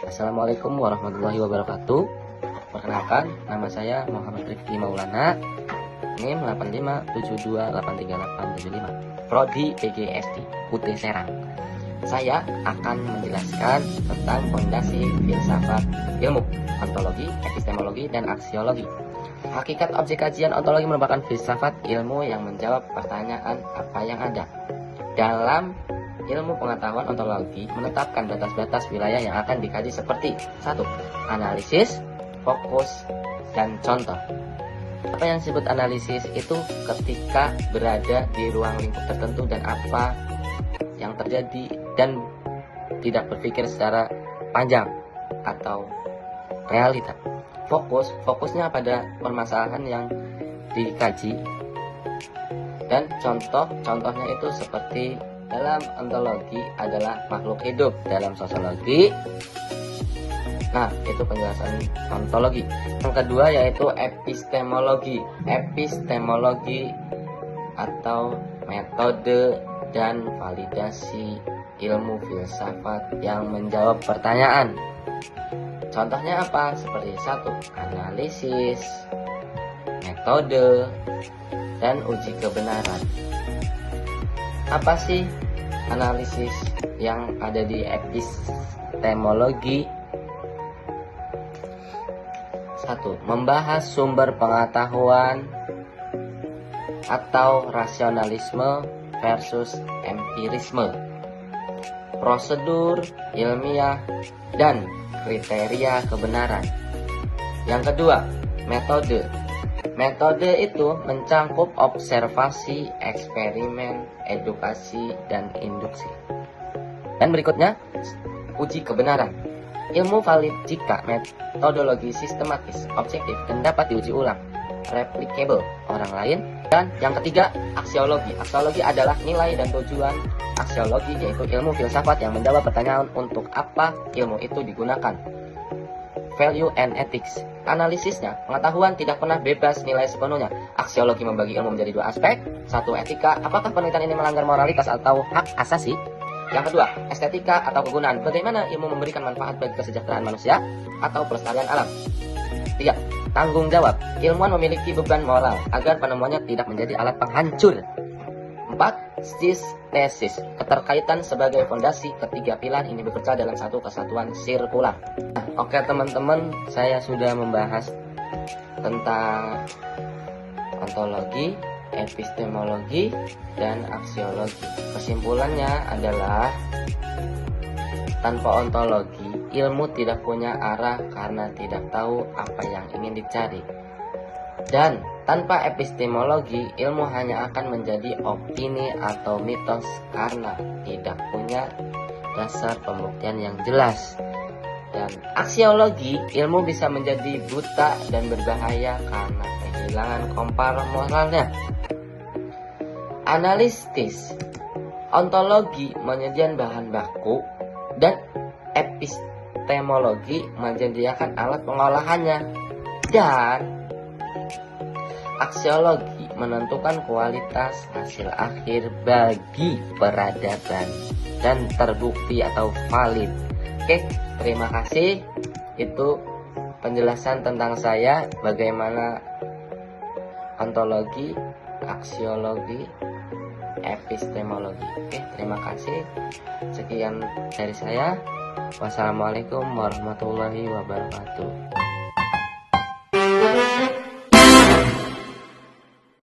Assalamualaikum warahmatullahi wabarakatuh. Perkenalkan, nama saya Muhammad Rifki Maulana, NIM 85728385, Prodi PGSD, UT Serang. Saya akan menjelaskan tentang fondasi filsafat ilmu, ontologi, epistemologi, dan aksiologi. Hakikat objek kajian ontologi merupakan filsafat ilmu yang menjawab pertanyaan apa yang ada. Dalam ilmu pengetahuan ontologi menetapkan batas-batas wilayah yang akan dikaji seperti 1. Analisis, fokus, dan contoh. Apa yang disebut analisis itu ketika berada di ruang lingkup tertentu dan apa yang terjadi dan tidak berpikir secara panjang atau realita. Fokusnya pada permasalahan yang dikaji, dan contohnya itu seperti dalam ontologi adalah makhluk hidup, dalam sosiologi. Nah, itu penjelasan ontologi. Yang kedua yaitu epistemologi. Epistemologi atau metode dan validasi ilmu filsafat yang menjawab pertanyaan. Contohnya apa? Seperti 1. Analisis, metode, dan uji kebenaran. Apa sih analisis yang ada di epistemologi? 1. Membahas sumber pengetahuan atau rasionalisme versus empirisme, prosedur ilmiah, dan kriteria kebenaran. Yang kedua, metode. Metode itu mencangkup observasi, eksperimen, edukasi, dan induksi. Dan berikutnya, uji kebenaran. Ilmu valid jika metodologi sistematis, objektif, dan dapat diuji ulang, replicable orang lain. Dan yang ketiga, aksiologi. Aksiologi adalah nilai dan tujuan aksiologi, yaitu ilmu filsafat yang menjawab pertanyaan untuk apa ilmu itu digunakan. Value and ethics. Analisisnya, pengetahuan tidak pernah bebas nilai sepenuhnya. Aksiologi membagi ilmu menjadi 2 aspek. 1. Etika, apakah penelitian ini melanggar moralitas atau hak asasi? Yang kedua, estetika atau kegunaan, bagaimana ilmu memberikan manfaat bagi kesejahteraan manusia atau pelestarian alam. 3. Tanggung jawab, ilmuwan memiliki beban moral agar penemuannya tidak menjadi alat penghancur. 4. Sistesis, keterkaitan sebagai fondasi. Ketiga pilar ini bekerja dalam satu kesatuan sirkular. Oke teman-teman, saya sudah membahas tentang ontologi, epistemologi, dan aksiologi. Kesimpulannya adalah tanpa ontologi, ilmu tidak punya arah karena tidak tahu apa yang ingin dicari. Dan tanpa epistemologi, ilmu hanya akan menjadi opini atau mitos karena tidak punya dasar pembuktian yang jelas. Dan aksiologi, ilmu bisa menjadi buta dan berbahaya karena kehilangan kompar moralnya. Analisis, ontologi menyediakan bahan baku, dan epistemologi menyediakan alat pengolahannya. Dan aksiologi menentukan kualitas hasil akhir bagi peradaban dan terbukti atau valid. Oke, terima kasih. Itu penjelasan tentang saya bagaimana ontologi, aksiologi, epistemologi. Oke, terima kasih. Sekian dari saya. Wassalamualaikum warahmatullahi wabarakatuh.